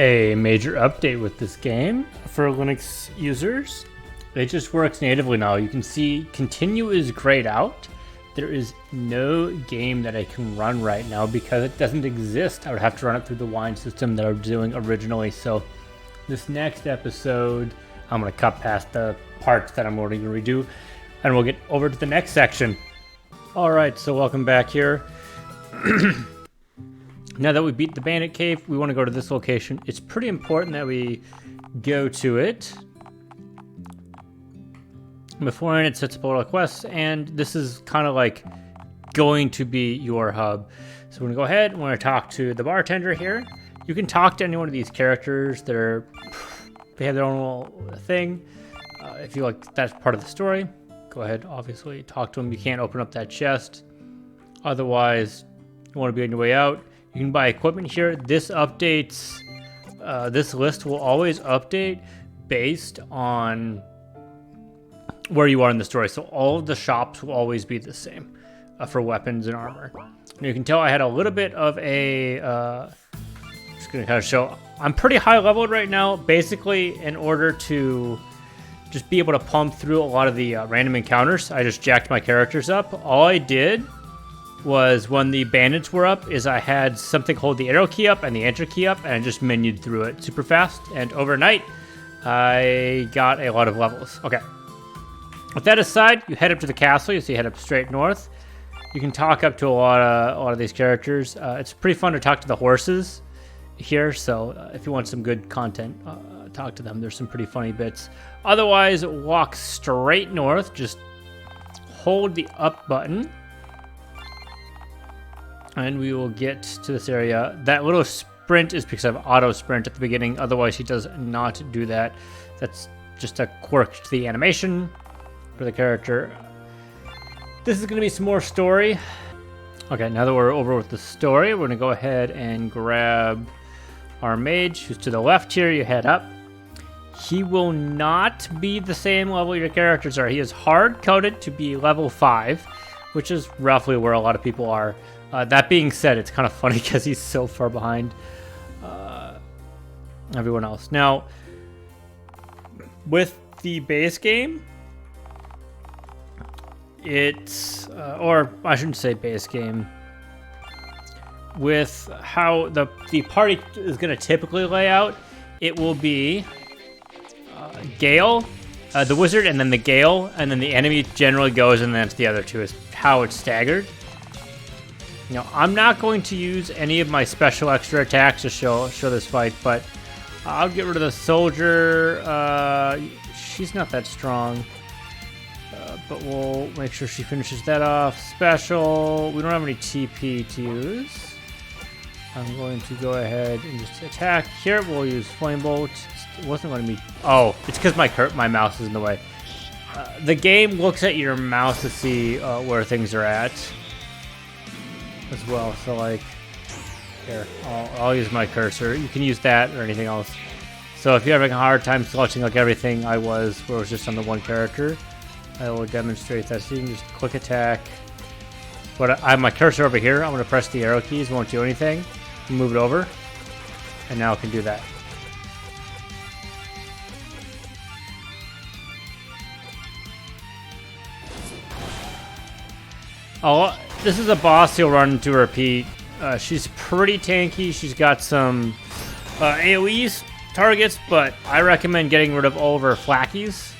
a major update with this game for Linux users. It just works natively now. You can see continue is grayed out. There is no game that I can run right now because it doesn't exist. I would have to run it through the wine system that I was doing originally. So this next episode, I'm going to cut past the parts that I'm already going to redo, and we'll get over to the next section. All right, so welcome back here. Now that we beat the bandit cave, we want to go to this location. It's pretty important that we go to it. Beforehand, it sets up all the quests, and this is kind of like going to be your hub. So we're going to go ahead, we're going to talk to the bartender here. You can talk to any one of these characters that are, they have their own little thing. If you like, that's part of the story. Go ahead, obviously, talk to them. You can't open up that chest. Otherwise, you want to be on your way out. You can buy equipment here. This updates, this list will always update based on where you are in the story. So all of the shops will always be the same for weapons and armor. And you can tell I had a little bit of a, just gonna kind of show, I'm pretty high leveled right now, basically in order to just be able to pump through a lot of the random encounters. I just jacked my characters up. All I did was when the bandits were up is I had something hold the arrow key up and the enter key up, and I just menued through it super fast. And overnight, I got a lot of levels. Okay. With that aside, you head up to the castle. You see, head up straight north. You can talk up to a lot of these characters. It's pretty fun to talk to the horses here. So if you want some good content, talk to them. There's some pretty funny bits. Otherwise, walk straight north. Just hold the up button, and we will get to this area. That little sprint is because I have auto sprint at the beginning. Otherwise, he does not do that. That's just a quirk to the animation for the character. This is going to be some more story. Okay, now that we're over with the story, we're going to go ahead and grab our mage, who's to the left here. You head up. He will not be the same level your characters are. He is hard-coded to be level 5, which is roughly where a lot of people are. That being said, it's kind of funny because he's so far behind everyone else. Now, with the base game, it's, or I shouldn't say base game, with how the party is going to typically lay out, it will be Gail, the wizard, and then the Gail, and then the enemy generally goes, and then it's the other two is how it's staggered. You know, I'm not going to use any of my special extra attacks to show this fight, but I'll get rid of the soldier. She's not that strong, but we'll make sure she finishes that off. Special, we don't have any TP to use. I'm going to go ahead and just attack. Here, we'll use Flame Bolt. It wasn't letting me, oh, it's because my mouse is in the way. The game looks at your mouse to see where things are at as well. So like, here, I'll use my cursor. You can use that or anything else. So if you're having a hard time selecting like everything I was, where it was just on the one character, I will demonstrate that. So you can just click attack. But I have my cursor over here. I'm going to press the arrow keys. Won't do anything. Move it over. And now I can do that. Oh, this is a boss you'll run to repeat. She's pretty tanky. She's got some AoEs targets, but I recommend getting rid of all of her flackies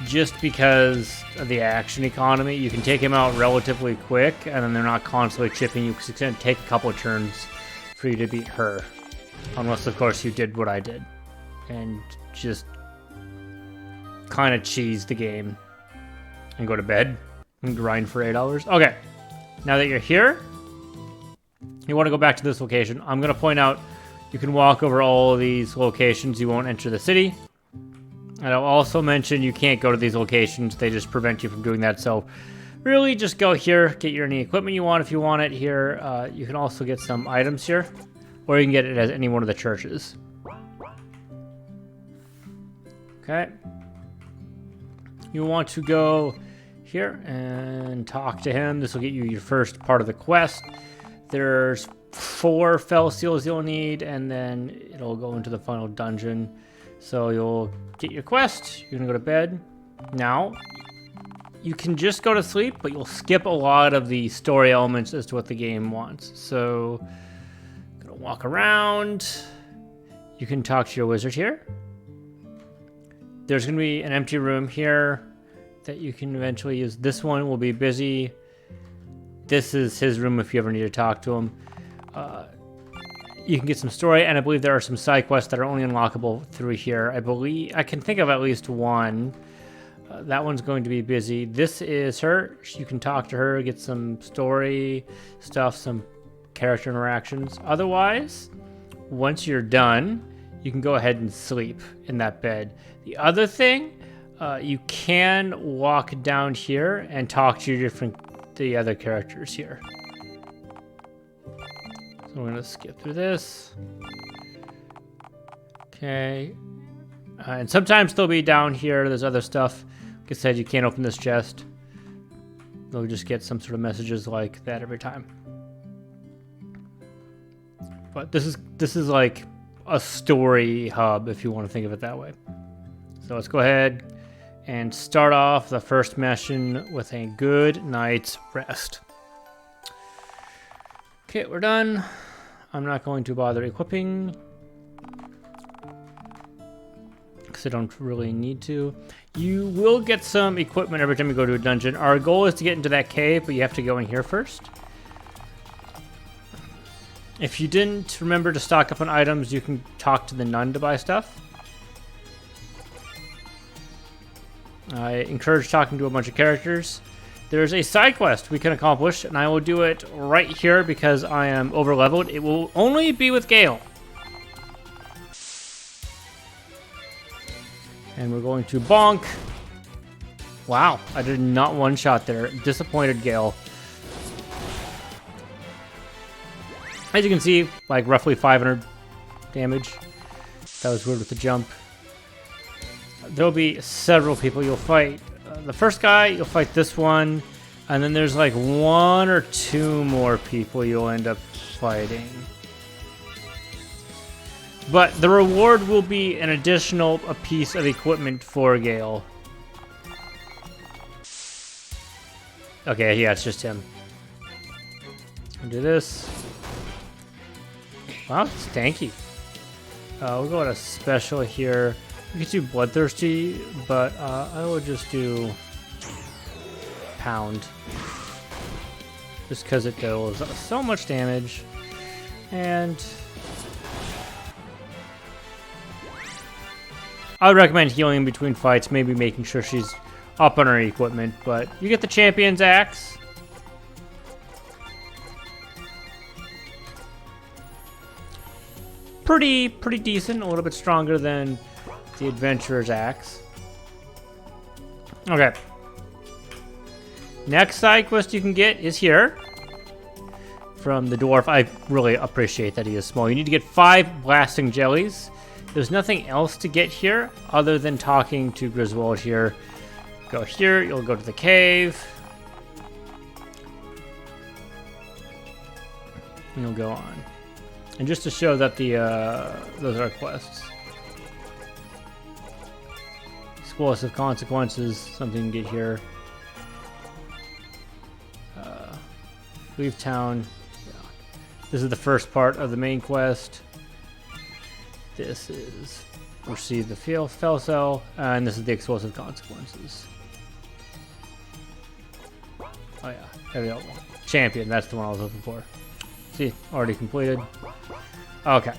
just because of the action economy. You can take him out relatively quick, and then they're not constantly chipping you because it's going to take a couple of turns for you to beat her. Unless, of course, you did what I did and just kind of cheese the game and go to bed and grind for 8 hours. Okay, now that you're here, you want to go back to this location. I'm going to point out you can walk over all of these locations. You won't enter the city. And I'll also mention you can't go to these locations. They just prevent you from doing that. So really just go here, get any equipment you want if you want it here. You can also get some items here, or you can get it at any one of the churches. Okay. You want to go here and talk to him. This will get you your first part of the quest. There's 4 fell seals you'll need, and then it'll go into the final dungeon. So you'll get your quest, you're gonna go to bed. Now, you can just go to sleep, but you'll skip a lot of the story elements as to what the game wants. So, gonna walk around. You can talk to your wizard here. There's gonna be an empty room here that you can eventually use. This one will be busy. This is his room if you ever need to talk to him. You can get some story, and I believe there are some side quests that are only unlockable through here. I can think of at least one. That one's going to be busy. This is her. You can talk to her, get some story stuff, some character interactions. Otherwise, once you're done, you can go ahead and sleep in that bed. The other thing, you can walk down here and talk to the other characters here. So we're gonna skip through this. Okay. And sometimes they'll be down here. There's other stuff. Like I said, you can't open this chest. They'll just get some sort of messages like that every time. But this is like a story hub, if you want to think of it that way. So let's go ahead and start off the first mission with a good night's rest. Okay, we're done. I'm not going to bother equipping because I don't really need to. You will get some equipment every time you go to a dungeon. Our goal is to get into that cave, but you have to go in here first. If you didn't remember to stock up on items, you can talk to the nun to buy stuff. I encourage talking to a bunch of characters. There's a side quest we can accomplish, and I will do it right here because I am over leveled. It will only be with Gail. And we're going to bonk. Wow, I did not one shot there. Disappointed Gail. As you can see, like roughly 500 damage. That was weird with the jump. There'll be several people you'll fight. The first guy, you'll fight this one. And then there's like 1 or 2 more people you'll end up fighting. But the reward will be an additional piece of equipment for Gail. Okay, yeah, it's just him. I'll do this. Wow, it's tanky. We'll go with a special here. We could do Bloodthirsty, but I will just do Pound. Just because it deals so much damage. And I would recommend healing in between fights, maybe making sure she's up on her equipment, but you get the Champion's Axe. Pretty decent, a little bit stronger than the Adventurer's Axe. Okay. Next side quest you can get is here. From the Dwarf. I really appreciate that he is small. You need to get 5 blasting jellies. There's nothing else to get here other than talking to Griswald here. Go here, you'll go to the cave. And you'll go on. And just to show that those are quests. Explosive consequences, something you can get here. Leave town. Yeah. This is the first part of the main quest. This is receive the fell cell, and this is the explosive consequences. Oh yeah, there we go. Champion, that's the one I was looking for. See, already completed. Okay.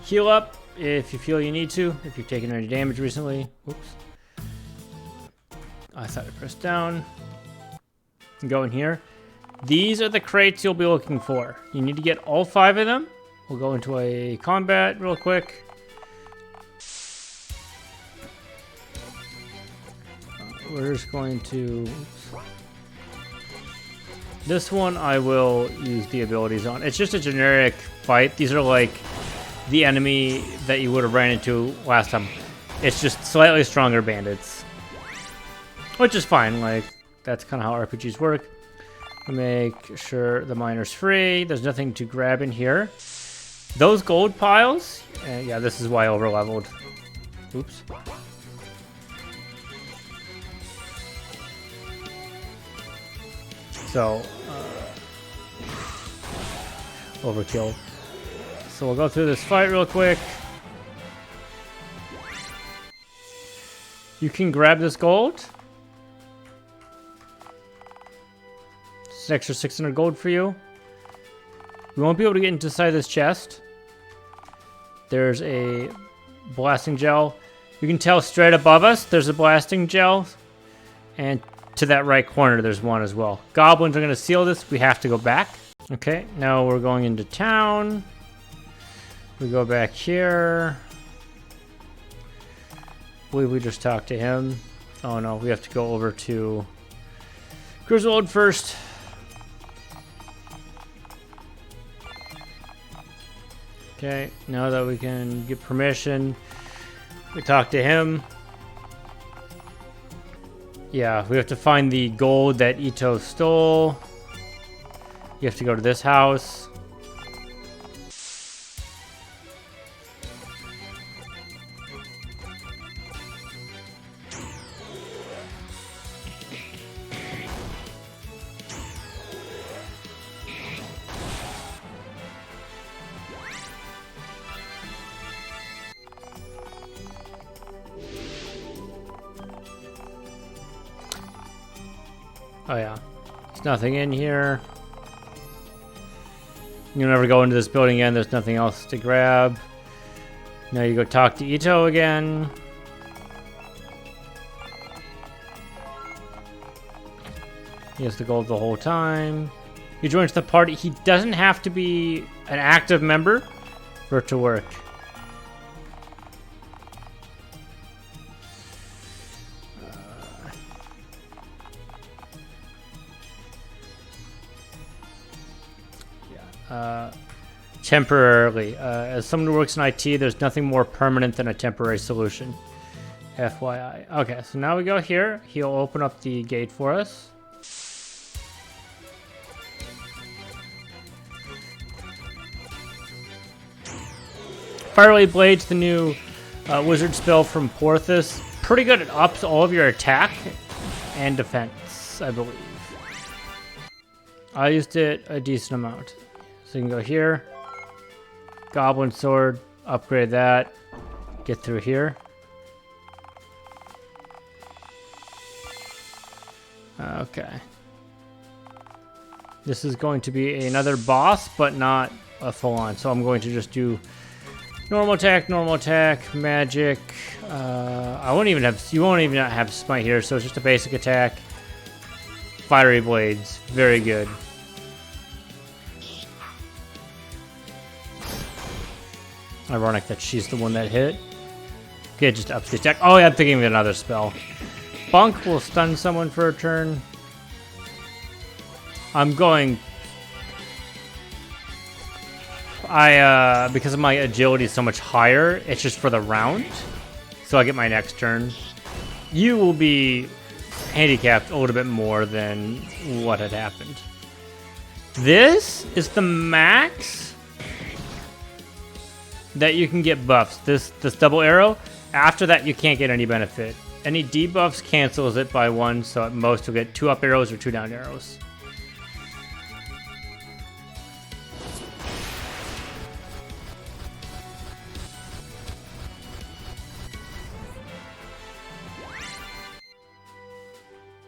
Heal up if you feel you need to, if you've taken any damage recently. Oops. I thought I pressed down. And go in here. These are the crates you'll be looking for. You need to get all 5 of them. We'll go into a combat real quick. We're just going to... Oops. This one I will use the abilities on. It's just a generic fight. These are like the enemy that you would have ran into last time. It's just slightly stronger bandits. Which is fine. Like, that's kind of how RPGs work. Make sure the miner's free. There's nothing to grab in here. Those gold piles, yeah, this is why I overleveled. Oops. So, overkill. So we'll go through this fight real quick. You can grab this gold. It's an extra 600 gold for you. We won't be able to get inside this chest. There's a blasting gel. You can tell straight above us there's a blasting gel. And to that right corner there's one as well. Goblins are going to seal this. We have to go back. Okay, now we're going into town. We go back here. I believe we just talked to him. Oh no, we have to go over to Griswold first. Okay, now that we can get permission, we talk to him. Yeah, we have to find the gold that Ito stole. You have to go to this house. Oh yeah, there's nothing in here. You'll never go into this building again. There's nothing else to grab. Now you go talk to Ito again. He has the gold the whole time. He joins the party. He doesn't have to be an active member for it to work. Temporarily. As someone who works in IT, there's nothing more permanent than a temporary solution. FYI. Okay, so now we go here. He'll open up the gate for us. Firelight Blade's the new wizard spell from Porthos. Pretty good. It ups all of your attack and defense, I believe. I used it a decent amount. So you can go here. Goblin sword, upgrade that, get through here. Okay. This is going to be another boss, but not a full-on. So I'm going to just do normal attack, magic. I won't even have, you won't even have smite here, so it's just a basic attack. Fiery blades, very good. Ironic that she's the one that hit. Okay, just ups the attack. Oh yeah, I'm thinking of another spell. Bunk will stun someone for a turn. I'm going... because of my agility is so much higher, it's just for the round. So I get my next turn. You will be handicapped a little bit more than what had happened. This is the max that you can get buffs. This double arrow. After that, you can't get any benefit. Any debuffs cancels it by 1, so at most you'll get 2 up arrows or 2 down arrows.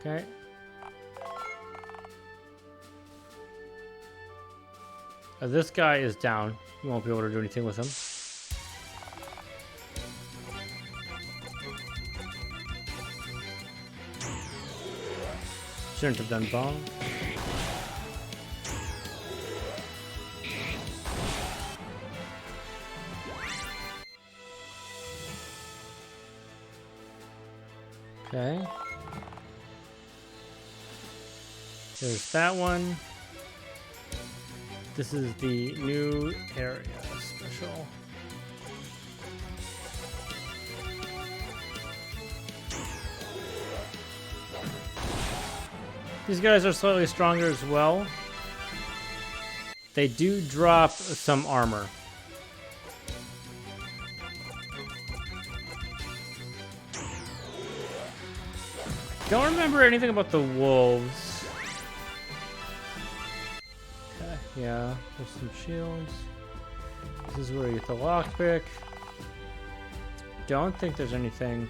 Okay. This guy is down. You won't be able to do anything with him. Shouldn't have done bomb. Okay. There's that one. This is the new area special. These guys are slightly stronger as well. They do drop some armor. Don't remember anything about the wolves. Okay, yeah, there's some shields. This is where you get the lockpick. Don't think there's anything.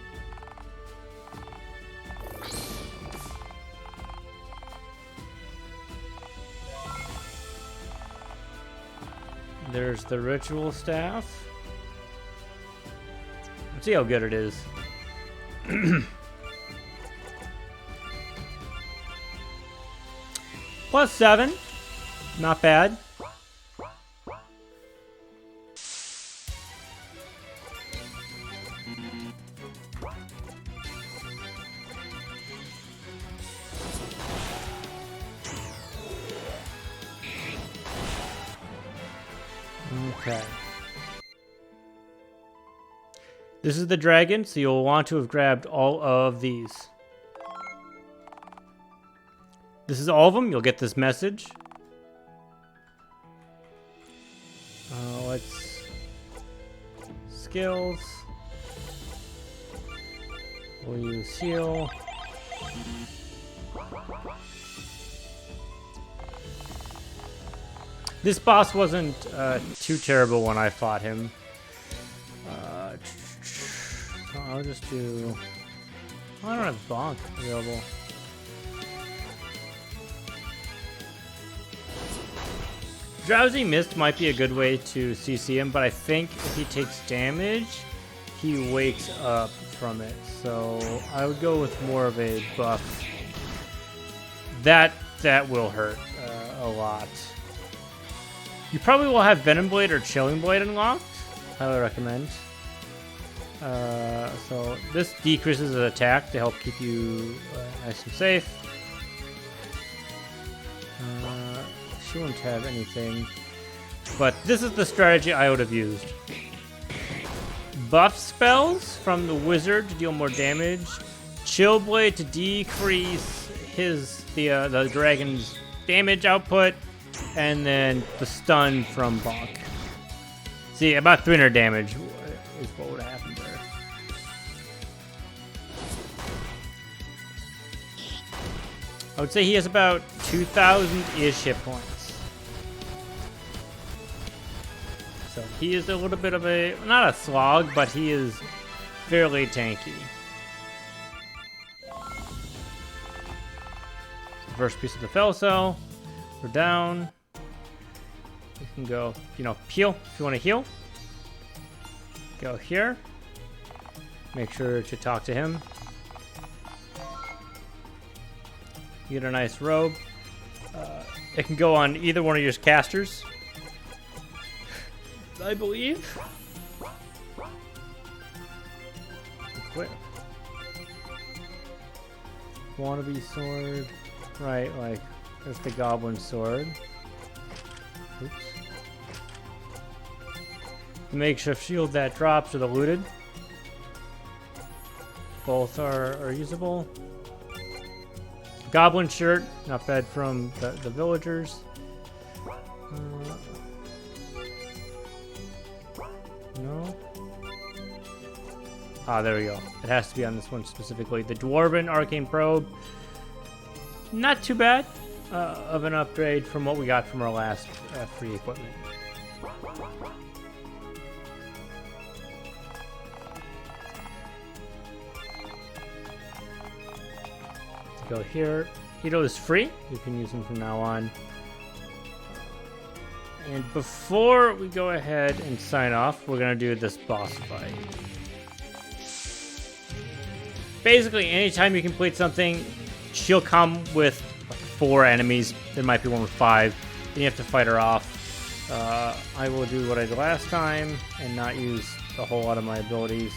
There's the ritual staff. Let's see how good it is. +7. Not bad. Okay. This is the dragon, so you'll want to have grabbed all of these. This is all of them. You'll get this message. Let's... Skills. We'll use heal. This boss wasn't too terrible when I fought him. I'll just do... I don't have Bonk available. Drowsy Mist might be a good way to CC him, but I think if he takes damage, he wakes up from it. So I would go with more of a buff. That will hurt a lot. You probably will have Venom Blade or Chilling Blade unlocked. Highly recommend. So this decreases his attack to help keep you nice and safe. She won't have anything. But this is the strategy I would have used. Buff spells from the wizard to deal more damage. Chill Blade to decrease the dragon's damage output. And then the stun from Bonk. See, about 300 damage is what would happen there. I would say he has about 2,000-ish hit points. So he is a little bit of a, not a slog, but he is fairly tanky. First piece of the Fel Cell. We're down. You can go, heal if you want to heal. Go here. Make sure to talk to him. You get a nice robe. It can go on either one of your casters, I believe. Equip. Wannabe sword. Right, like, there's the goblin sword. Oops. The makeshift shield that drops or the looted. Both are usable. Goblin shirt, not bad from the villagers. No. Ah, there we go. It has to be on this one specifically. The Dwarven Arcane Probe. Not too bad of an upgrade from what we got from our last free equipment. Go here. Hito is free. You can use him from now on. And before we go ahead and sign off, we're going to do this boss fight. Basically, anytime you complete something, she'll come with 4 enemies. There might be one with 5. Then you have to fight her off. I will do what I did last time and not use a whole lot of my abilities.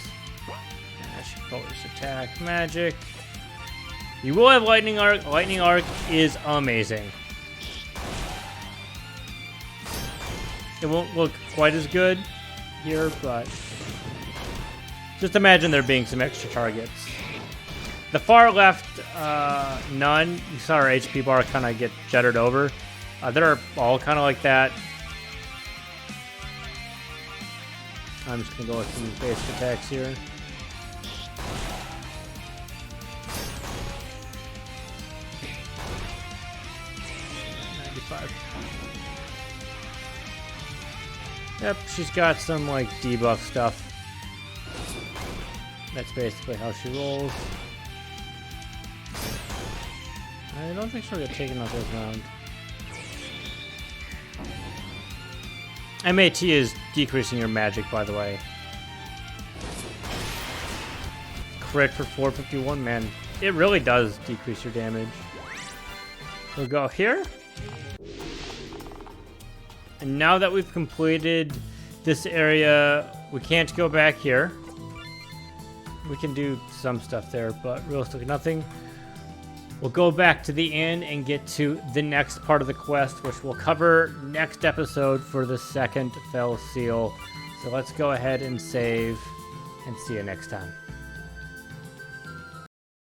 I should focus attack magic. You will have Lightning Arc. Lightning Arc is amazing. It won't look quite as good here, but just imagine there being some extra targets. The far left, none. You saw our HP bar kind of get jettered over. They're all kind of like that. I'm just going to go with some basic attacks here. Yep, she's got some like debuff stuff. That's basically how she rolls. I don't think she'll get taken out this round. MAT is decreasing your magic, by the way. Crit for 451, man. It really does decrease your damage. We'll go here. And now that we've completed this area, we can't go back here. We can do some stuff there, but realistically nothing. We'll go back to the inn and get to the next part of the quest, which we'll cover next episode for the second Fell Seal. So let's go ahead and save and see you next time.